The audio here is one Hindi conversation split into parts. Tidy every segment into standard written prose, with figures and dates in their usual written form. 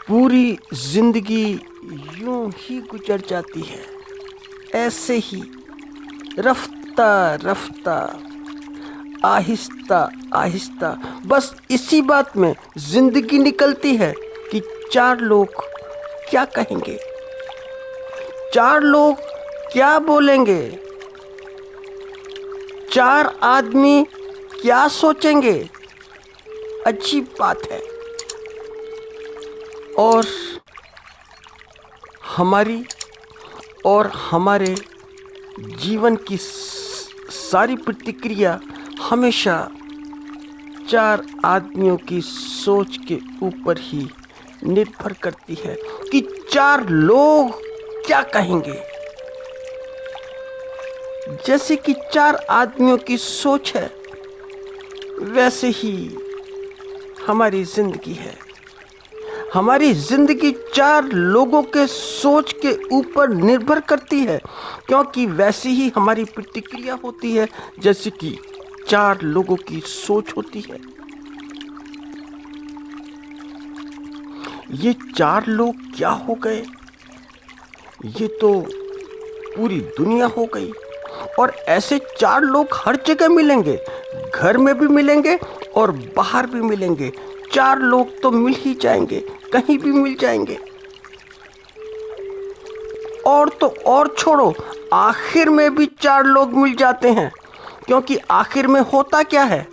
पूरी जिंदगी यूं ही गुजर जाती है, ऐसे ही रफ्ता रफ्ता, आहिस्ता आहिस्ता। बस इसी बात में जिंदगी निकलती है कि चार लोग क्या कहेंगे, चार लोग क्या बोलेंगे, चार आदमी क्या सोचेंगे। अजीब बात है। और हमारी और हमारे जीवन की सारी प्रतिक्रिया हमेशा चार आदमियों की सोच के ऊपर ही निर्भर करती है कि चार लोग क्या कहेंगे। जैसे कि चार आदमियों की सोच है, वैसे ही हमारी जिंदगी है। हमारी जिंदगी चार लोगों के सोच के ऊपर निर्भर करती है, क्योंकि वैसी ही हमारी प्रतिक्रिया होती है जैसे कि चार लोगों की सोच होती है। ये चार लोग क्या हो गए, ये तो पूरी दुनिया हो गई। और ऐसे चार लोग हर जगह मिलेंगे, घर में भी मिलेंगे और बाहर भी मिलेंगे। चार लोग तो मिल ही जाएंगे, कहीं भी मिल जाएंगे। और तो और छोड़ो, आखिर में भी चार लोग मिल जाते हैं, क्योंकि आखिर में होता क्या है,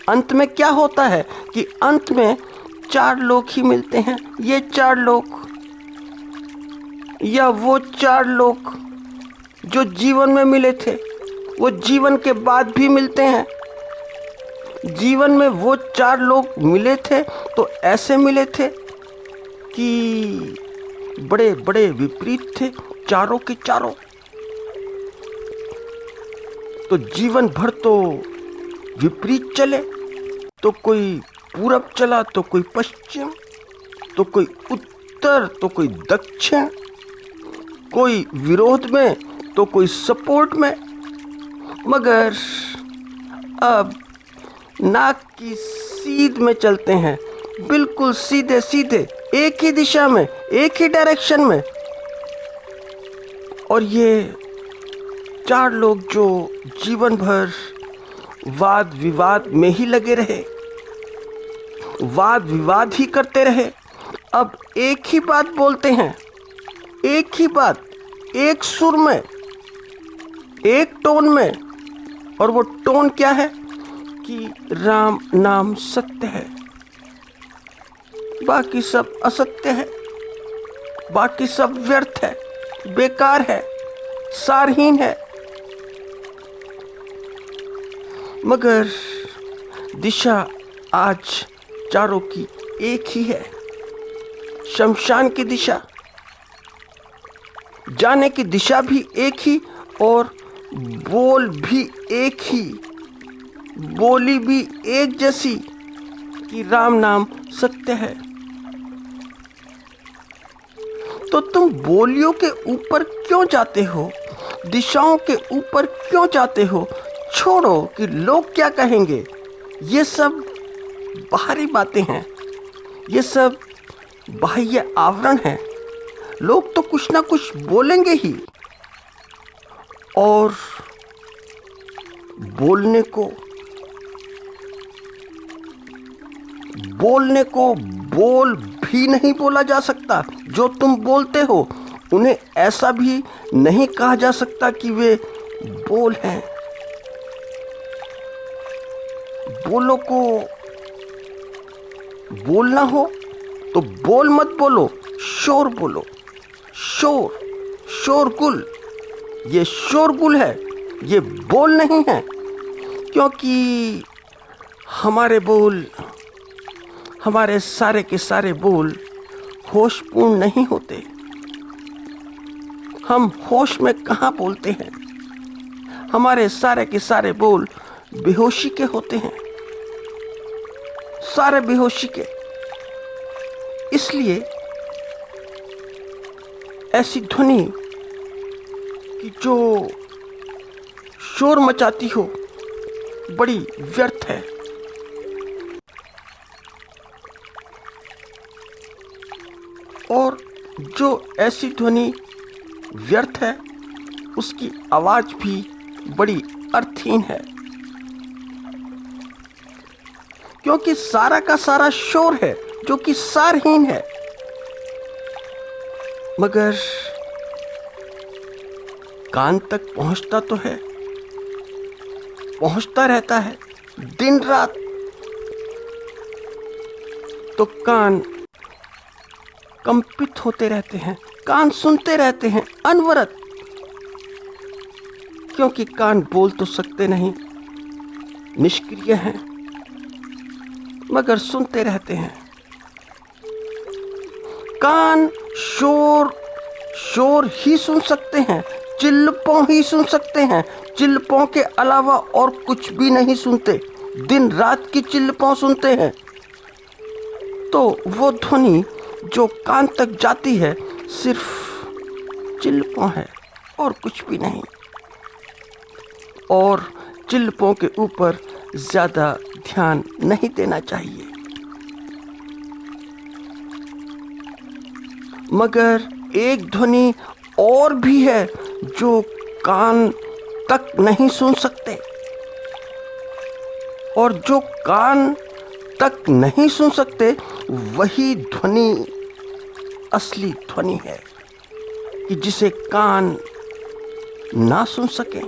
अंत में क्या होता है कि अंत में चार लोग ही मिलते हैं। ये चार लोग या वो चार लोग जो जीवन में मिले थे, वो जीवन के बाद भी मिलते हैं। जीवन में वो चार लोग मिले थे तो ऐसे मिले थे कि बड़े बड़े विपरीत थे चारों के चारों। तो जीवन भर तो विपरीत चले, तो कोई पूरब चला तो कोई पश्चिम, तो कोई उत्तर तो कोई दक्षिण, कोई विरोध में तो कोई सपोर्ट में। मगर अब नाक की सीध में चलते हैं, बिल्कुल सीधे सीधे, एक ही दिशा में, एक ही डायरेक्शन में। और ये चार लोग जो जीवन भर वाद विवाद में ही लगे रहे, वाद विवाद ही करते रहे, अब एक ही बात बोलते हैं, एक ही बात, एक सुर में, एक टोन में। और वो टोन क्या है कि राम नाम सत्य है, बाकी सब असत्य है, बाकी सब व्यर्थ है, बेकार है, सारहीन है। मगर दिशा आज चारों की एक ही है, शमशान की दिशा। जाने की दिशा भी एक ही और बोल भी एक ही, बोली भी एक जैसी कि राम नाम सत्य है। तो तुम बोलियों के ऊपर क्यों जाते हो, दिशाओं के ऊपर क्यों जाते हो? छोड़ो कि लोग क्या कहेंगे, ये सब बाहरी बातें हैं, ये सब बाह्य आवरण है। लोग तो कुछ ना कुछ बोलेंगे ही, और बोलने को बोल भी नहीं बोला जा सकता। जो तुम बोलते हो उन्हें ऐसा भी नहीं कहा जा सकता कि वे बोल हैं। बोलो को बोलना हो तो बोल मत बोलो, शोर बोलो। शोर, शोरगुल, ये शोरगुल है, ये बोल नहीं है। क्योंकि हमारे बोल, हमारे सारे के सारे बोल होशपूर्ण नहीं होते। हम होश में कहाँ बोलते हैं? हमारे सारे के सारे बोल बेहोशी के होते हैं, सारे बेहोशी के। इसलिए ऐसी ध्वनि कि जो शोर मचाती हो बड़ी व्यर्थ है। और जो ऐसी ध्वनि व्यर्थ है उसकी आवाज भी बड़ी अर्थहीन है, क्योंकि सारा का सारा शोर है जो कि सारहीन है। मगर कान तक पहुंचता तो है, पहुंचता रहता है दिन रात। तो कान कंपित होते रहते हैं, कान सुनते रहते हैं अनवरत, क्योंकि कान बोल तो सकते नहीं, निष्क्रिय हैं, मगर सुनते रहते हैं। कान शोर ही सुन सकते हैं, चिल्लपों ही सुन सकते हैं, चिल्लपों के अलावा और कुछ भी नहीं सुनते, दिन रात की चिल्लपों सुनते हैं। तो वो ध्वनि जो कान तक जाती है सिर्फ चिल्लपों है और कुछ भी नहीं, और चिल्लपों के ऊपर ज्यादा ध्यान नहीं देना चाहिए। मगर एक ध्वनि और भी है जो कान तक नहीं सुन सकते, और जो कान तक नहीं सुन सकते वही ध्वनि असली ध्वनि है कि जिसे कान ना सुन सके।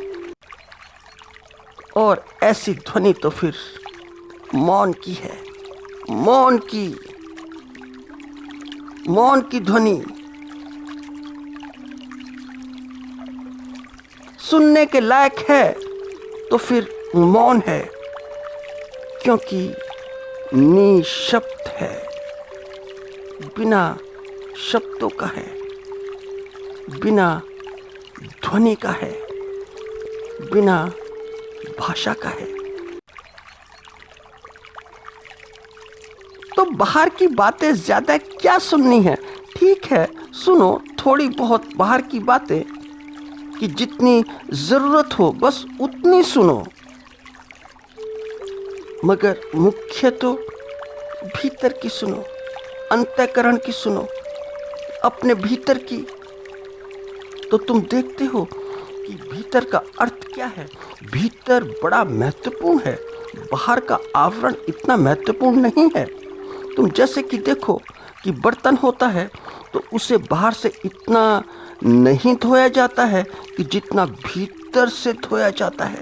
और ऐसी ध्वनि तो फिर मौन की है, मौन की ध्वनि सुनने के लायक है तो फिर मौन है, क्योंकि निशब्द है, बिना शब्दों का है, बिना ध्वनि का है, बिना भाषा का है। तो बाहर की बातें ज्यादा क्या सुननी है? ठीक है, सुनो थोड़ी बहुत बाहर की बातें, कि जितनी जरूरत हो बस उतनी सुनो, मगर मुख्य तो भीतर की सुनो, अंतःकरण की सुनो, अपने भीतर की। तो तुम देखते हो कि भीतर का अर्थ क्या है। भीतर बड़ा महत्वपूर्ण है, बाहर का आवरण इतना महत्वपूर्ण नहीं है। तुम जैसे कि देखो कि बर्तन होता है तो उसे बाहर से इतना नहीं धोया जाता है कि जितना भीतर से धोया जाता है।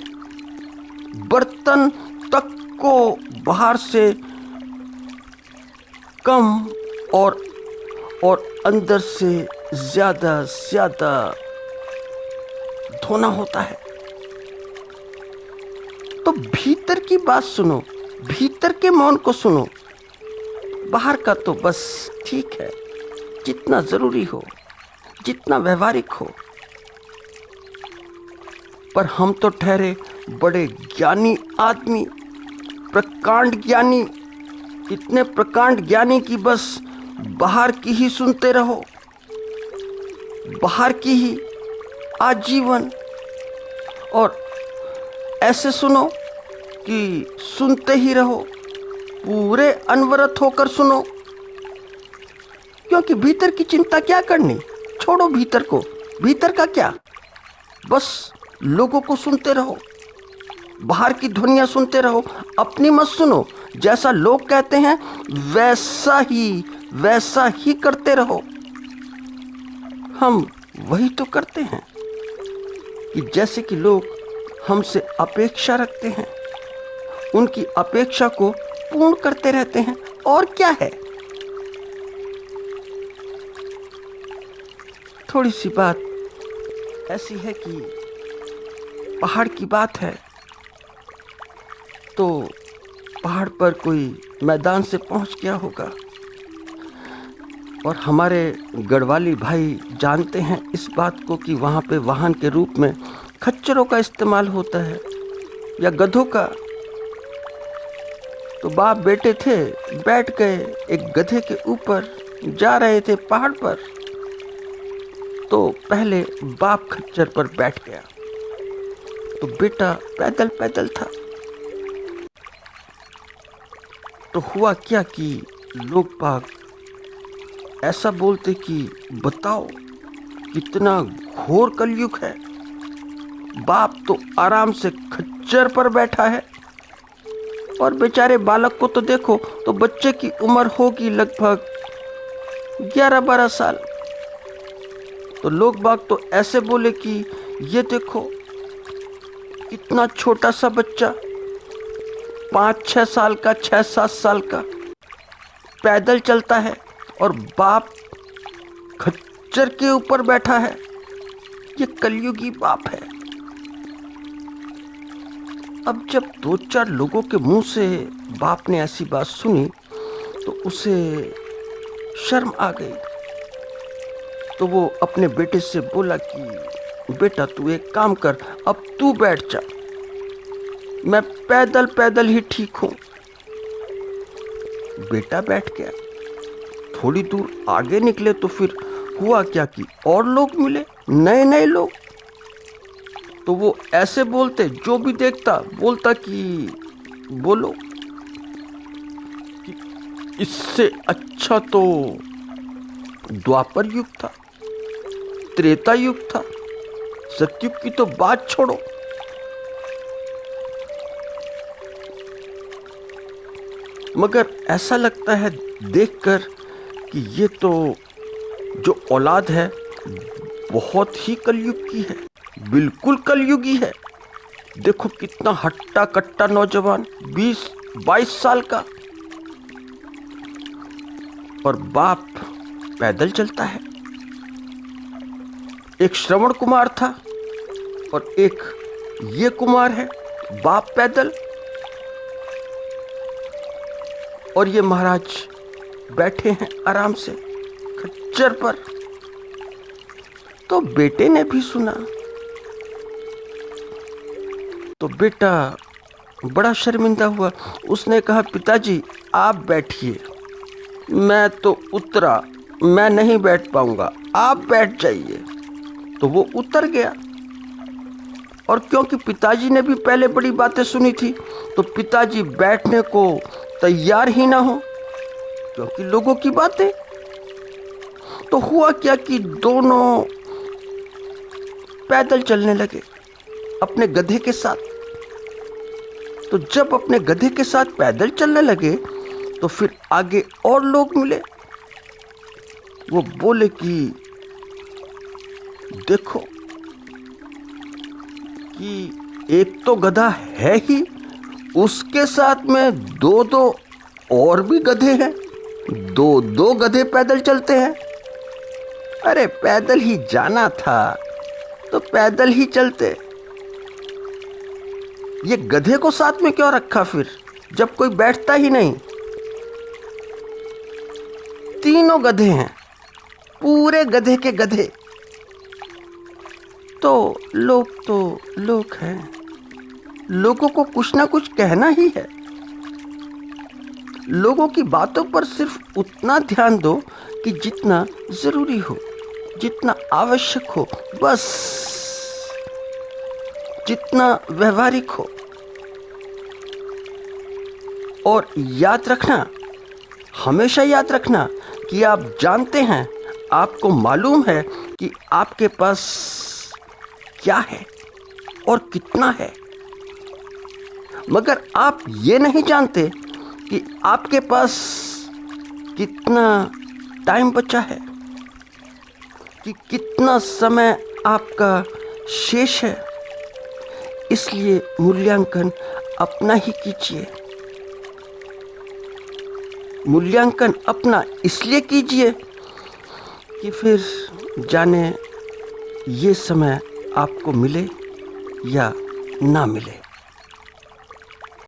बर्तन तक को बाहर से कम और अंदर से ज्यादा धोना होता है। तो भीतर की बात सुनो, भीतर के मौन को सुनो। बाहर का तो बस ठीक है, जितना जरूरी हो, जितना व्यवहारिक हो। पर हम तो ठहरे बड़े ज्ञानी आदमी, प्रकांड ज्ञानी, इतने प्रकांड ज्ञानी कि बस बाहर की ही सुनते रहो, बाहर की ही आजीवन। और ऐसे सुनो कि सुनते ही रहो, पूरे अनवरत होकर सुनो, क्योंकि भीतर की चिंता क्या करनी, छोड़ो भीतर को, भीतर का क्या, बस लोगों को सुनते रहो, बाहर की ध्वनियां सुनते रहो, अपनी मत सुनो। जैसा लोग कहते हैं वैसा ही करते रहो। हम वही तो करते हैं कि जैसे कि लोग हमसे अपेक्षा रखते हैं, उनकी अपेक्षा को पूर्ण करते रहते हैं, और क्या है। थोड़ी सी बात ऐसी है कि पहाड़ की बात है तो पहाड़ पर कोई मैदान से पहुंच गया होगा, और हमारे गढ़वाली भाई जानते हैं इस बात को कि वहाँ पे वाहन के रूप में खच्चरों का इस्तेमाल होता है या गधों का। तो बाप बेटे थे, बैठ गए एक गधे के ऊपर, जा रहे थे पहाड़ पर। तो पहले बाप खच्चर पर बैठ गया तो बेटा पैदल पैदल था। तो हुआ क्या कि लोग बाग ऐसा बोलते कि बताओ कितना घोर कलयुग है। बाप तो आराम से खच्चर पर बैठा है और बेचारे बालक को तो देखो, तो बच्चे की उम्र होगी लगभग 11-12 साल। तो लोग बाग तो ऐसे बोले कि ये देखो इतना छोटा सा बच्चा 5-6 साल का, 6-7 साल का पैदल चलता है और बाप खच्चर के ऊपर बैठा है। ये कलयुगी बाप है। अब जब 2-4 लोगों के मुंह से बाप ने ऐसी बात सुनी तो उसे शर्म आ गई। तो वो अपने बेटे से बोला कि बेटा तू एक काम कर, अब तू बैठ जा, मैं पैदल पैदल ही ठीक हूं। बेटा बैठ गया। थोड़ी दूर आगे निकले तो फिर हुआ क्या कि और लोग मिले, नए नए लोग। तो वो ऐसे बोलते, जो भी देखता बोलता कि बोलो कि इससे अच्छा तो द्वापर युग था, त्रेता युग था, सतयुग की तो बात छोड़ो। मगर ऐसा लगता है देखकर कि ये तो जो औलाद है बहुत ही कलयुग की है, बिल्कुल कलयुगी है। देखो कितना हट्टा कट्टा नौजवान, 20-22 साल का, और बाप पैदल चलता है। एक श्रवण कुमार था और एक ये कुमार है, बाप पैदल और ये महाराज बैठे हैं आराम से खच्चर पर। तो बेटे ने भी सुना तो बेटा बड़ा शर्मिंदा हुआ। उसने कहा पिताजी आप बैठिए, मैं तो उतरा, मैं नहीं बैठ पाऊंगा, आप बैठ जाइए। तो वो उतर गया। और क्योंकि पिताजी ने भी पहले बड़ी बातें सुनी थी तो पिताजी बैठने को तैयार ही ना हो, क्योंकि लोगों की बातें। तो हुआ क्या कि दोनों पैदल चलने लगे अपने गधे के साथ। तो जब अपने गधे के साथ पैदल चलने लगे तो फिर आगे और लोग मिले। वो बोले कि देखो कि एक तो गधा है ही, उसके साथ में 2-2 और भी गधे हैं, 2-2 गधे पैदल चलते हैं। अरे पैदल ही जाना था तो पैदल ही चलते, ये गधे को साथ में क्यों रखा फिर, जब कोई बैठता ही नहीं। तीनों गधे हैं, पूरे गधे के गधे। तो लोग हैं, लोगों को कुछ ना कुछ कहना ही है। लोगों की बातों पर सिर्फ उतना ध्यान दो कि जितना जरूरी हो, जितना आवश्यक हो, बस जितना व्यवहारिक हो। और याद रखना, हमेशा याद रखना कि आप जानते हैं, आपको मालूम है कि आपके पास क्या है और कितना है, मगर आप ये नहीं जानते कि आपके पास कितना टाइम बचा है, कि कितना समय आपका शेष है। इसलिए मूल्यांकन अपना ही कीजिए। मूल्यांकन अपना इसलिए कीजिए कि फिर जाने ये समय आपको मिले या ना मिले।